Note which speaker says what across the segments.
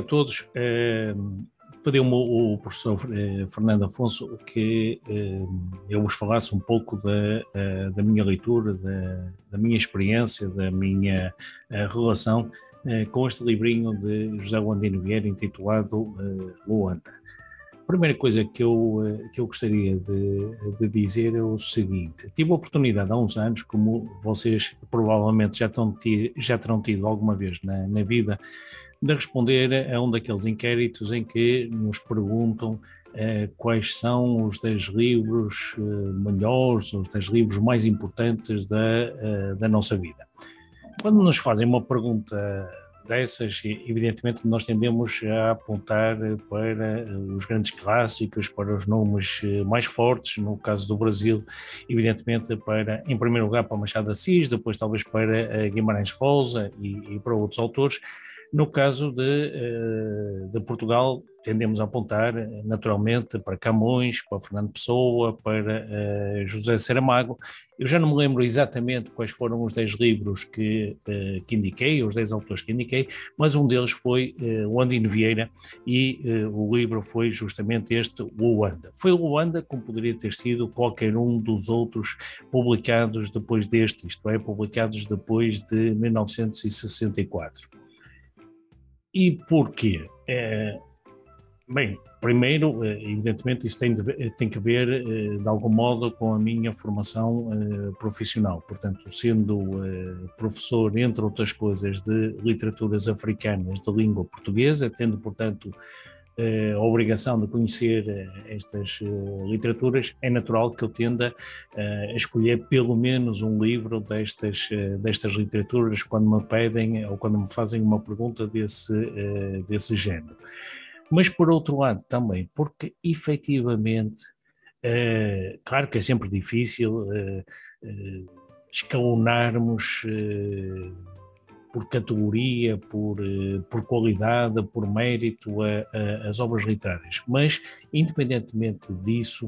Speaker 1: todos. Pediu-me o professor Fernando Afonso que eu vos falasse um pouco da minha leitura, da minha experiência, da minha relação com este livrinho de José Landino Vieira intitulado Luanda. A primeira coisa que eu gostaria de dizer é o seguinte: tive a oportunidade há uns anos, como vocês provavelmente já terão tido alguma vez na vida, de responder a um daqueles inquéritos em que nos perguntam quais são os 10 livros melhores, os 10 livros mais importantes da nossa vida. Quando nos fazem uma pergunta dessas, evidentemente nós tendemos a apontar para os grandes clássicos, para os nomes mais fortes, no caso do Brasil, evidentemente para, em primeiro lugar, para Machado de Assis, depois talvez para Guimarães Rosa e para outros autores. No caso de Portugal, tendemos a apontar naturalmente para Camões, para Fernando Pessoa, para José Saramago. Eu já não me lembro exatamente quais foram os 10 livros que indiquei, os 10 autores que indiquei, mas um deles foi Landino Vieira e o livro foi justamente este, Luanda. Foi Luanda, como poderia ter sido qualquer um dos outros publicados depois deste, isto é, publicados depois de 1964. E porquê? Bem, primeiro, evidentemente, isso tem que ver, de algum modo, com a minha formação profissional. Portanto, sendo professor, entre outras coisas, de literaturas africanas de língua portuguesa, tendo, portanto, a obrigação de conhecer estas literaturas, é natural que eu tenda a escolher pelo menos um livro destas literaturas quando me pedem ou quando me fazem uma pergunta desse género. Mas por outro lado também, porque efetivamente, claro que é sempre difícil escalonarmos por categoria, por qualidade, por mérito as obras literárias, mas independentemente disso,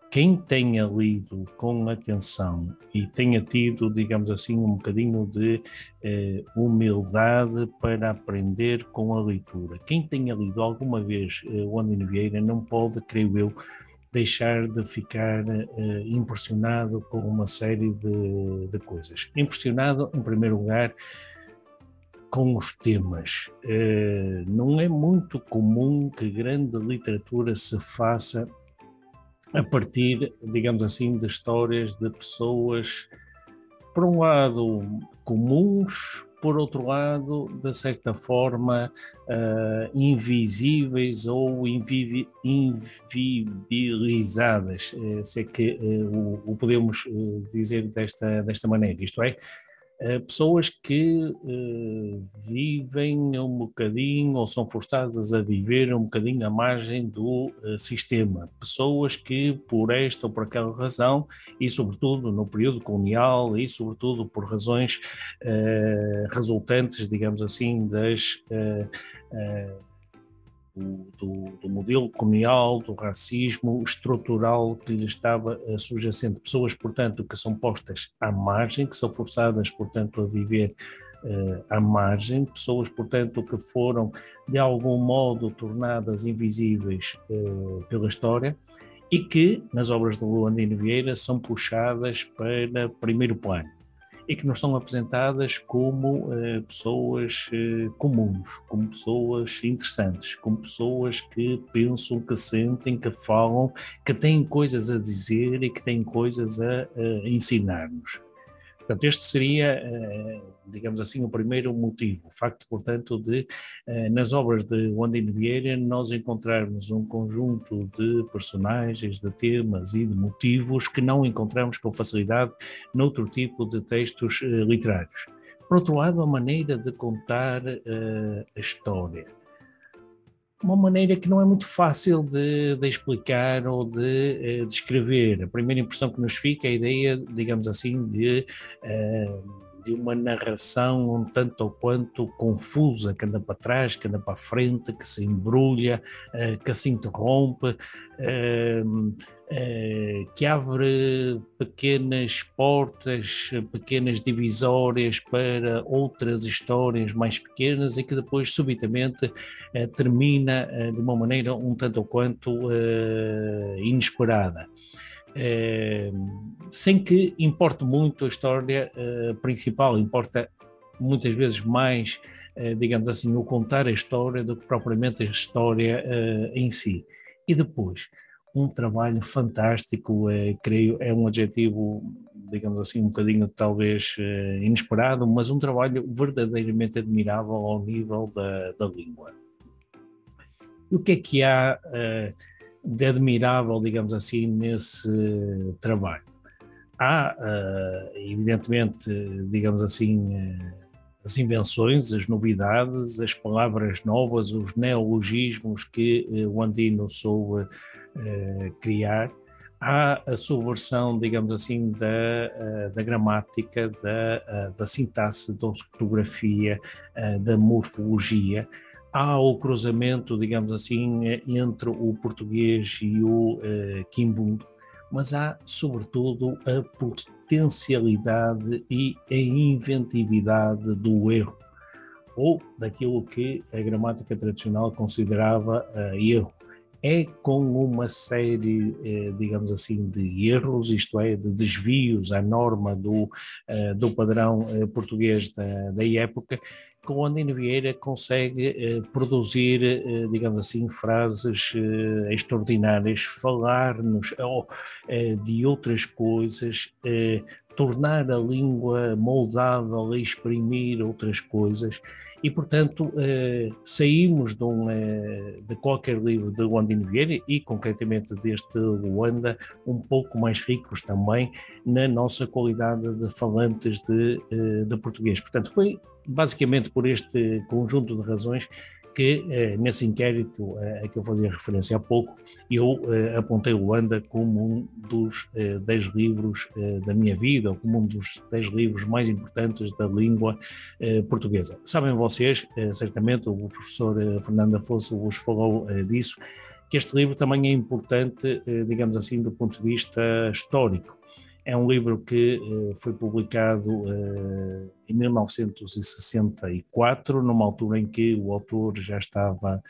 Speaker 1: quem tenha lido com atenção e tenha tido, digamos assim, um bocadinho de humildade para aprender com a leitura, quem tenha lido alguma vez o Landino Vieira não pode, creio eu, deixar de ficar impressionado com uma série de coisas. Impressionado, em primeiro lugar, com os temas. Não é muito comum que grande literatura se faça a partir, digamos assim, de histórias de pessoas, por um lado, comuns, por outro lado, de certa forma, invisíveis ou invibilizadas, se é que o podemos dizer desta maneira, isto é, pessoas que vivem um bocadinho ou são forçadas a viver um bocadinho à margem do sistema, pessoas que por esta ou por aquela razão e sobretudo no período colonial e sobretudo por razões resultantes, digamos assim, do modelo colonial, do racismo estrutural que lhe estava subjacente. Pessoas, portanto, que são postas à margem, que são forçadas, portanto, a viver à margem, pessoas, portanto, que foram, de algum modo, tornadas invisíveis pela história e que, nas obras de Landino Vieira, são puxadas para primeiro plano e que nos são apresentadas como pessoas comuns, como pessoas interessantes, como pessoas que pensam, que sentem, que falam, que têm coisas a dizer e que têm coisas a ensinar-nos. Portanto, este seria, digamos assim, o primeiro motivo, o facto, portanto, de, nas obras de Landino Vieira, nós encontrarmos um conjunto de personagens, de temas e de motivos que não encontramos com facilidade noutro tipo de textos literários. Por outro lado, a maneira de contar a história. Uma maneira que não é muito fácil de explicar ou de descrever. A primeira impressão que nos fica é a ideia, digamos assim, de de uma narração um tanto ou quanto confusa, que anda para trás, que anda para a frente, que se embrulha, que se interrompe, que abre pequenas portas, pequenas divisórias para outras histórias mais pequenas e que depois subitamente termina de uma maneira um tanto ou quanto inesperada. Sem que importe muito a história principal, importa muitas vezes mais, digamos assim, o contar a história do que propriamente a história em si. E depois, um trabalho fantástico, creio, é um adjetivo, digamos assim, um bocadinho talvez inesperado, mas um trabalho verdadeiramente admirável ao nível da língua. E o que há de admirável, digamos assim, nesse trabalho? Há, evidentemente, digamos assim, as invenções, as novidades, as palavras novas, os neologismos que o Andino soube criar. Há a subversão, digamos assim, da gramática, da sintaxe, da ortografia, da morfologia. Há o cruzamento, digamos assim, entre o português e o quimbundo, mas há, sobretudo, a potencialidade e a inventividade do erro, ou daquilo que a gramática tradicional considerava erro. É com uma série, digamos assim, de erros, isto é, de desvios à norma do padrão português da época, que o Andino Vieira consegue produzir, digamos assim, frases extraordinárias, falar-nos de outras coisas, tornar a língua moldável a exprimir outras coisas. E, portanto, saímos de qualquer livro de Andino Vieira e, concretamente, deste Luanda, um pouco mais ricos também na nossa qualidade de falantes de português. Portanto, foi basicamente por este conjunto de razões que, nesse inquérito a que eu fazia referência há pouco, eu apontei Luanda como um dos 10 livros da minha vida, ou como um dos 10 livros mais importantes da língua portuguesa. Sabem vocês, certamente, o professor Fernando Afonso vos falou disso, que este livro também é importante, digamos assim, do ponto de vista histórico. É um livro que foi publicado em 1964, numa altura em que o autor já estava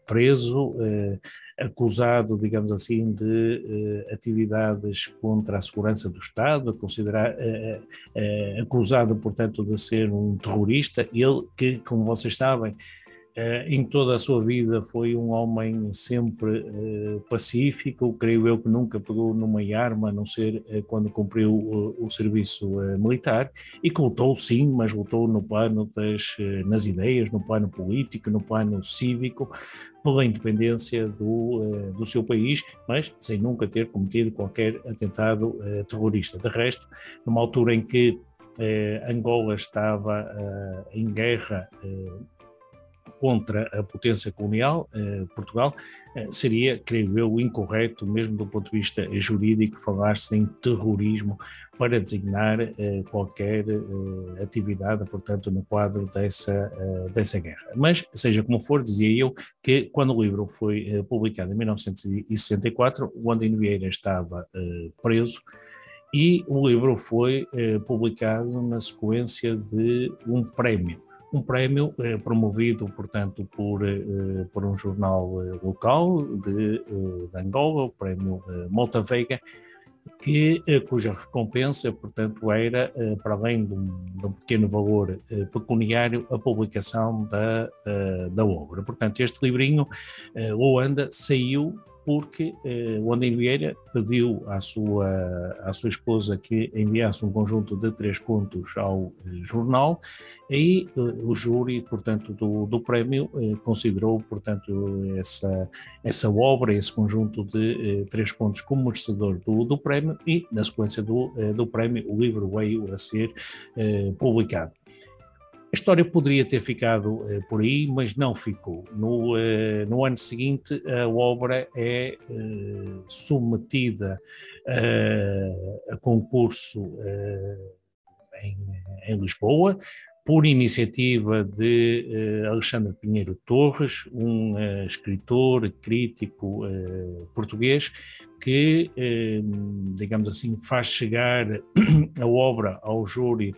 Speaker 1: preso, acusado, digamos assim, de atividades contra a segurança do Estado, acusado, portanto, de ser um terrorista. Ele que, como vocês sabem, em toda a sua vida foi um homem sempre pacífico, creio eu que nunca pegou numa arma, a não ser quando cumpriu o serviço militar, e que lutou sim, mas lutou no plano nas ideias, no plano político, no plano cívico, pela independência do seu país, mas sem nunca ter cometido qualquer atentado terrorista. De resto, numa altura em que Angola estava em guerra contra a potência colonial, Portugal, seria, creio eu, incorreto, mesmo do ponto de vista jurídico, falar-se em terrorismo para designar qualquer atividade, portanto, no quadro dessa guerra. Mas, seja como for, dizia eu que quando o livro foi publicado em 1964, o Andino Vieira estava preso, e o livro foi publicado na sequência de um prémio promovido, portanto, por um jornal local de Angola, o prémio Mota Veiga, cuja recompensa, portanto, era, para além de um pequeno valor pecuniário, a publicação da obra. Portanto, este livrinho, Luanda, saiu porque o Andino Vieira pediu à sua esposa que enviasse um conjunto de 3 contos ao jornal, e o júri, portanto, do prémio considerou, portanto, essa obra, esse conjunto de 3 contos como merecedor do prémio, e na sequência do prémio o livro veio a ser publicado. A história poderia ter ficado por aí, mas não ficou. No ano seguinte, a obra é submetida a concurso em Lisboa, por iniciativa de Alexandre Pinheiro Torres, um escritor, crítico português, que, digamos assim, faz chegar a obra ao júri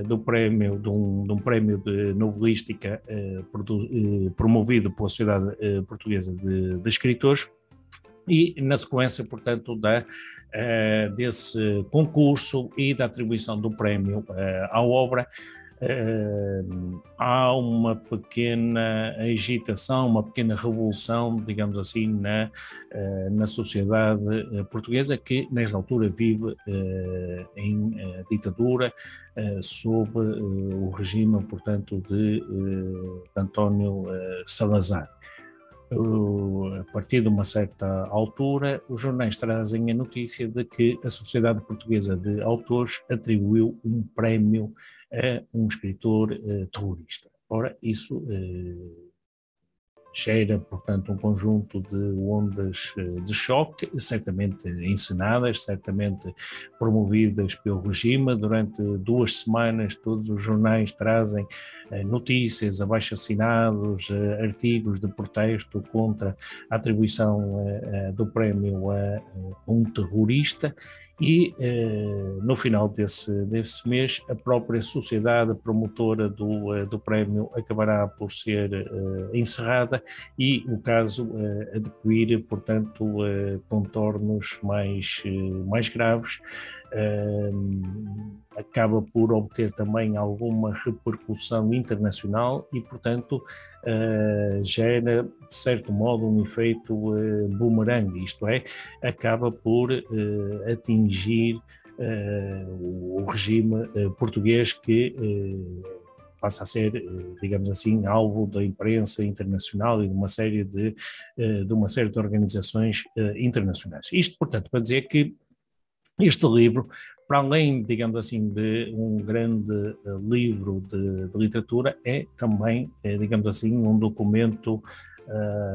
Speaker 1: do prémio, de um prémio de novelística promovido pela Sociedade Portuguesa de Escritores, e na sequência, portanto, desse concurso e da atribuição do prémio à obra, há uma pequena agitação, uma pequena revolução, digamos assim, na sociedade portuguesa, que nesta altura vive em ditadura, sob o regime, portanto, de António Salazar. A partir de uma certa altura, os jornais trazem a notícia de que a Sociedade Portuguesa de Autores atribuiu um prémio a um escritor terrorista. Ora, isso gera, portanto, um conjunto de ondas de choque, certamente encenadas, certamente promovidas pelo regime. Durante 2 semanas, todos os jornais trazem notícias, abaixo-assinados, artigos de protesto contra a atribuição do prémio a um terrorista. E no final desse mês, a própria sociedade promotora do prémio acabará por ser encerrada e o caso adquirir, portanto, contornos mais graves. Acaba por obter também alguma repercussão internacional e, portanto, gera, de certo modo, um efeito boomerang, isto é, acaba por atingir o regime português, que passa a ser, digamos assim, alvo da imprensa internacional e de uma série de organizações internacionais. Isto, portanto, para dizer que este livro, para além, digamos assim, de um grande livro de literatura, é também, digamos assim, um documento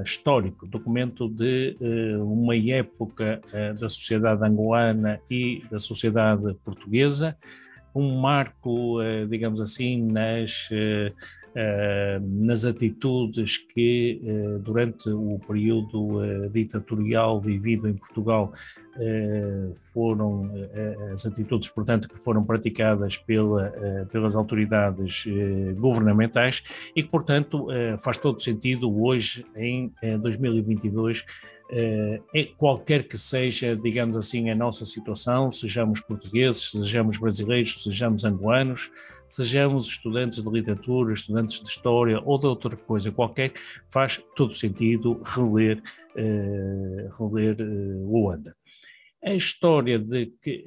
Speaker 1: histórico, documento de uma época da sociedade angolana e da sociedade portuguesa, um marco, digamos assim, nas atitudes que durante o período ditatorial vivido em Portugal foram as atitudes, portanto, que foram praticadas pelas autoridades governamentais e que, portanto, faz todo sentido hoje, em 2022, qualquer que seja, digamos assim, a nossa situação, sejamos portugueses, sejamos brasileiros, sejamos angolanos, sejamos estudantes de literatura, estudantes de história ou de outra coisa qualquer, faz todo sentido reler Luanda. A história de que,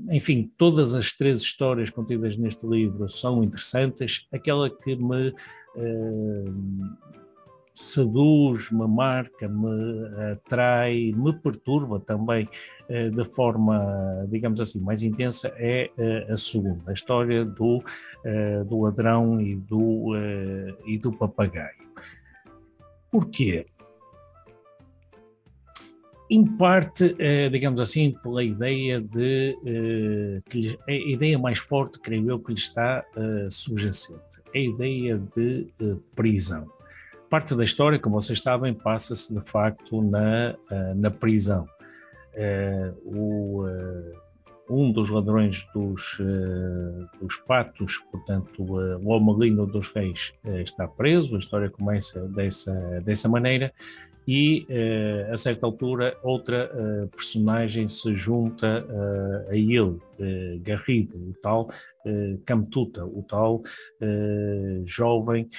Speaker 1: enfim, todas as 3 histórias contidas neste livro são interessantes. Aquela que me seduz, me marca, me atrai, me perturba também de forma, digamos assim, mais intensa, é a segunda, a história do ladrão e do papagaio. Porquê? Em parte, digamos assim, pela ideia que a ideia mais forte, creio eu, que lhe está subjacente, a ideia de prisão. Parte da história, como vocês sabem, passa-se de facto na prisão. Um dos ladrões dos patos, portanto, o Almalino dos Reis, está preso. A história começa dessa maneira e, a certa altura, outra personagem se junta a ele, Garrido, o tal Camtuta, o tal jovem,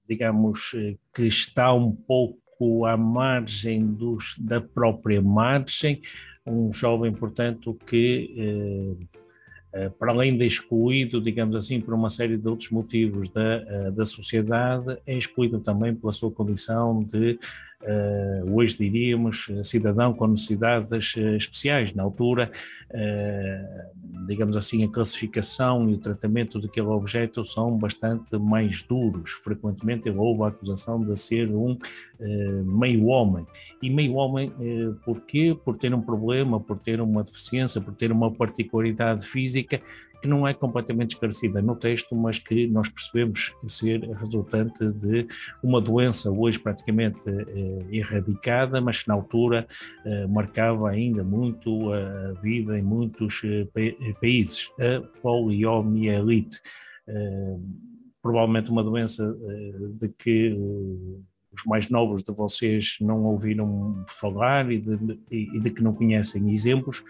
Speaker 1: digamos, que está um pouco à margem da própria margem, um jovem, portanto, que para além de excluído, digamos assim, por uma série de outros motivos da sociedade, é excluído também pela sua condição de hoje diríamos cidadão com necessidades especiais. Na altura, digamos assim, a classificação e o tratamento daquele objeto são bastante mais duros. Frequentemente houve a acusação de ser um meio-homem. E meio-homem, porquê? Por ter um problema, por ter uma deficiência, por ter uma particularidade física que não é completamente esclarecida no texto, mas que nós percebemos ser resultante de uma doença hoje praticamente erradicada, mas que na altura marcava ainda muito a vida em muitos países, a poliomielite. Provavelmente uma doença de que os mais novos de vocês não ouviram falar e de que não conhecem exemplos,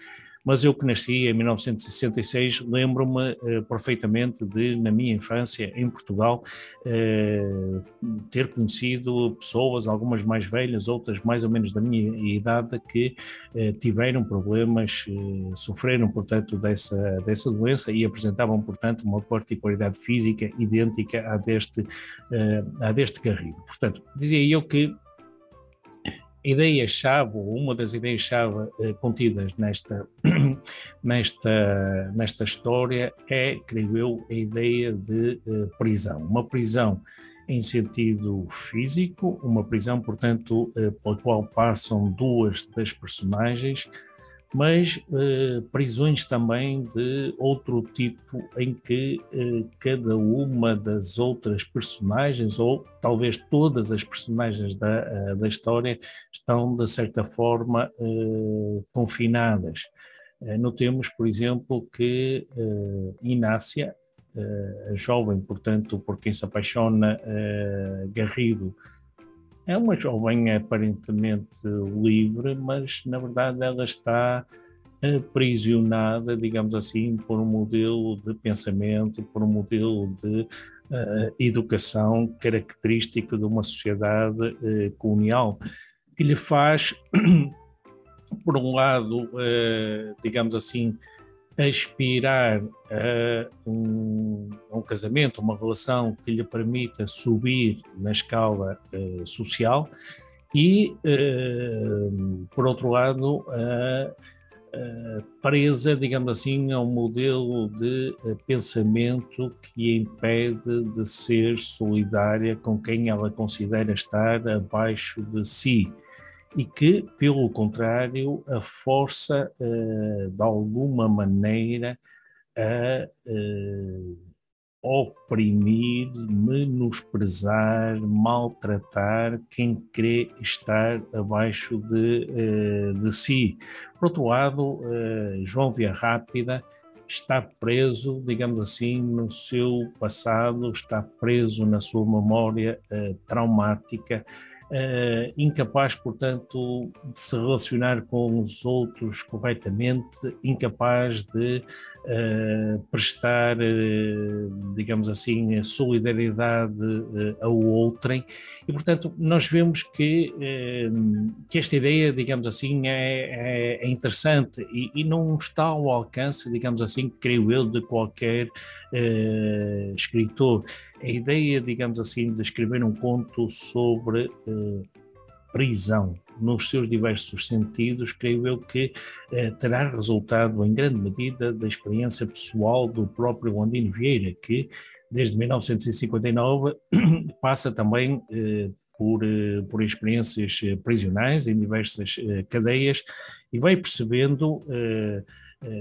Speaker 1: mas eu que nasci em 1966 lembro-me perfeitamente de, na minha infância em Portugal, ter conhecido pessoas, algumas mais velhas, outras mais ou menos da minha idade, que tiveram problemas, sofreram, portanto, dessa doença e apresentavam, portanto, uma particularidade física idêntica à deste Garrido. Portanto, dizia eu que ideia-chave, ou uma das ideias-chave contidas nesta história é, creio eu, a ideia de prisão. Uma prisão em sentido físico, uma prisão, portanto, pela qual passam duas das personagens, mas prisões também de outro tipo, em que cada uma das outras personagens, ou talvez todas as personagens da história, estão de certa forma confinadas. Notemos, por exemplo, que Inácia, a jovem, portanto, por quem se apaixona Garrido, é uma jovem aparentemente livre, mas na verdade ela está aprisionada, digamos assim, por um modelo de pensamento, por um modelo de educação característico de uma sociedade colonial, que lhe faz, por um lado, digamos assim, aspirar a um casamento, uma relação que lhe permita subir na escala social e, por outro lado, presa, digamos assim, a um modelo de pensamento que a impede de ser solidária com quem ela considera estar abaixo de si, e que, pelo contrário, a força, de alguma maneira, a oprimir, menosprezar, maltratar quem crê estar abaixo de si. Por outro lado, João Via Rápida está preso, digamos assim, no seu passado, está preso na sua memória traumática, incapaz, portanto, de se relacionar com os outros corretamente, incapaz de prestar, digamos assim, solidariedade ao outrem, e, portanto, nós vemos que esta ideia, digamos assim, é interessante e não está ao alcance, digamos assim, creio eu, de qualquer escritor. A ideia, digamos assim, de escrever um conto sobre prisão, nos seus diversos sentidos, creio eu que terá resultado em grande medida da experiência pessoal do próprio Landino Vieira, que desde 1959 passa também por experiências prisionais em diversas cadeias e vai percebendo,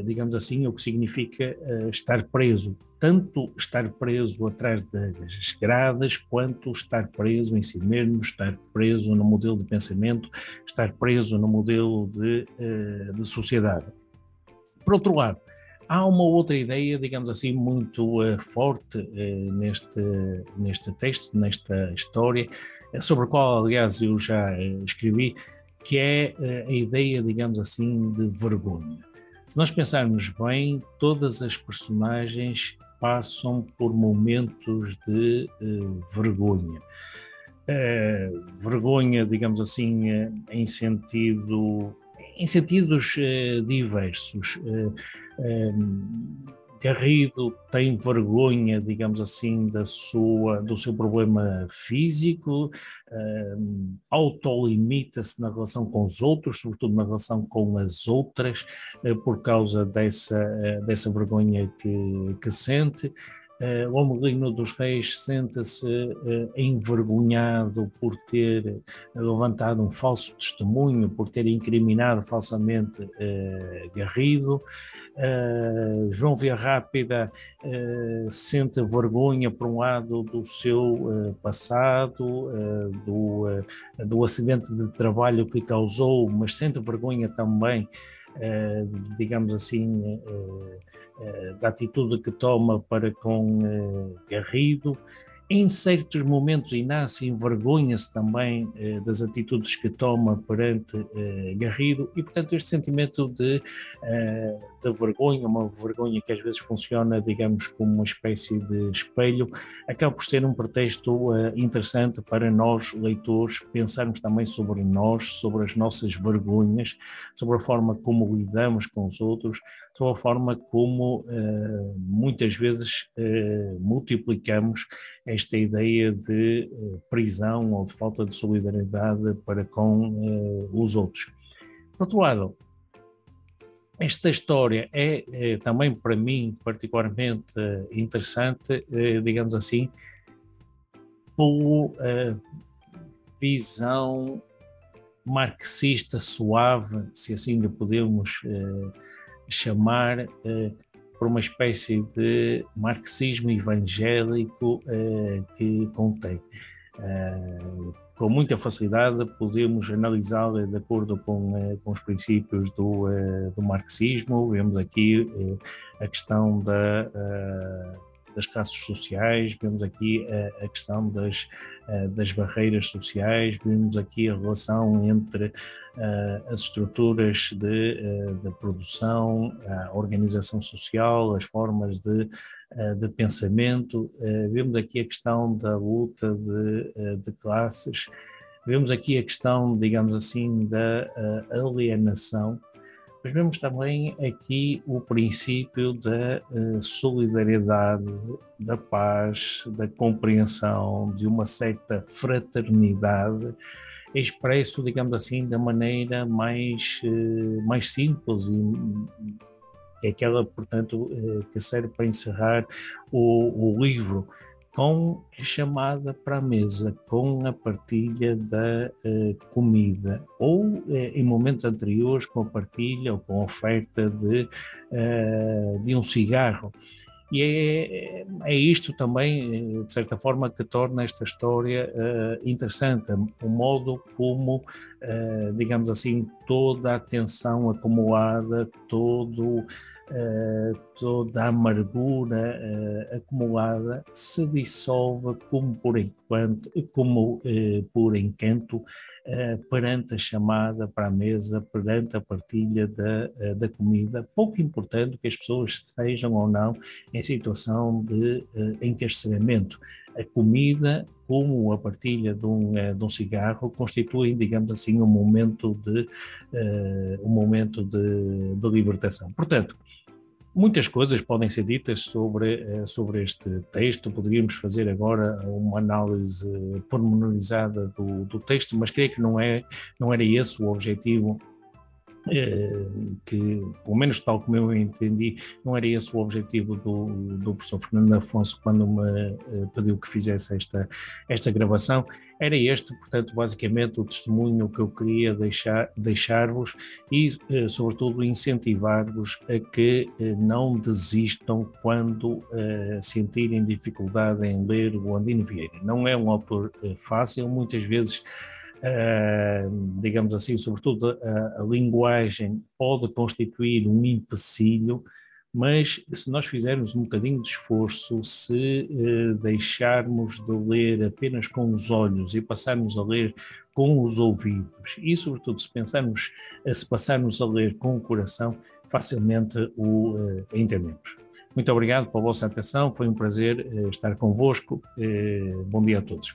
Speaker 1: digamos assim, o que significa estar preso. Tanto estar preso atrás das grades, quanto estar preso em si mesmo, estar preso no modelo de pensamento, estar preso no modelo de sociedade. Por outro lado, há uma outra ideia, digamos assim, muito forte neste texto, nesta história, sobre a qual, aliás, eu já escrevi, que é a ideia, digamos assim, de vergonha. Se nós pensarmos bem, todas as personagens passam por momentos de vergonha. Vergonha, digamos assim, em sentidos diversos. Garrido tem vergonha, digamos assim, do seu problema físico, autolimita-se na relação com os outros, sobretudo na relação com as outras, por causa dessa vergonha que sente. O Amelino dos Reis sente-se envergonhado por ter levantado um falso testemunho, por ter incriminado falsamente Garrido. João Via Rápida sente vergonha, por um lado, do seu passado, do acidente de trabalho que causou, mas sente vergonha também, digamos assim, da atitude que toma para com Garrido. Em certos momentos, Inácio envergonha-se também das atitudes que toma perante Garrido, e, portanto, este sentimento de vergonha, uma vergonha que às vezes funciona, digamos, como uma espécie de espelho, acaba por ser um pretexto interessante para nós, leitores, pensarmos também sobre nós, sobre as nossas vergonhas, sobre a forma como lidamos com os outros, sobre a forma como muitas vezes multiplicamos esta ideia de prisão ou de falta de solidariedade para com os outros. Por outro lado, esta história é também para mim particularmente interessante, digamos assim, pela visão marxista suave, se assim lhe podemos chamar, por uma espécie de marxismo evangélico que contém. Com muita facilidade podemos analisá-la de acordo com os princípios do marxismo. Vemos aqui a questão das classes sociais, vemos aqui a questão das barreiras sociais, vemos aqui a relação entre as estruturas de produção, a organização social, as formas de pensamento, vemos aqui a questão da luta de classes, vemos aqui a questão, digamos assim, da alienação, mas vemos também aqui o princípio da solidariedade, da paz, da compreensão, de uma certa fraternidade, expresso, digamos assim, da maneira mais simples, e é aquela, portanto, que serve para encerrar o livro, com a chamada para a mesa, com a partilha da comida, ou em momentos anteriores com a partilha ou com a oferta de um cigarro. E é isto também, de certa forma, que torna esta história interessante, o modo como, digamos assim, toda a tensão acumulada, toda a amargura acumulada se dissolve como por encanto perante a chamada para a mesa, perante a partilha da comida, pouco importante que as pessoas estejam ou não em situação de encarceramento. A comida, como a partilha de um cigarro, constituem, digamos assim, um momento de libertação. Portanto, muitas coisas podem ser ditas sobre este texto. Poderíamos fazer agora uma análise pormenorizada do texto, mas creio que não era esse o objetivo, que, pelo menos tal como eu entendi, não era esse o objetivo do professor Fernando Afonso quando me pediu que fizesse esta gravação. Era este, portanto, basicamente o testemunho que eu queria deixar-vos e, sobretudo, incentivar-vos a que não desistam quando sentirem dificuldade em ler o Andino Vieira. Não é um autor fácil, muitas vezes, digamos assim, sobretudo a linguagem pode constituir um empecilho, mas se nós fizermos um bocadinho de esforço, se deixarmos de ler apenas com os olhos e passarmos a ler com os ouvidos e, sobretudo, se passarmos a ler com o coração, facilmente o entendemos. Muito obrigado pela vossa atenção, foi um prazer estar convosco. Bom dia a todos.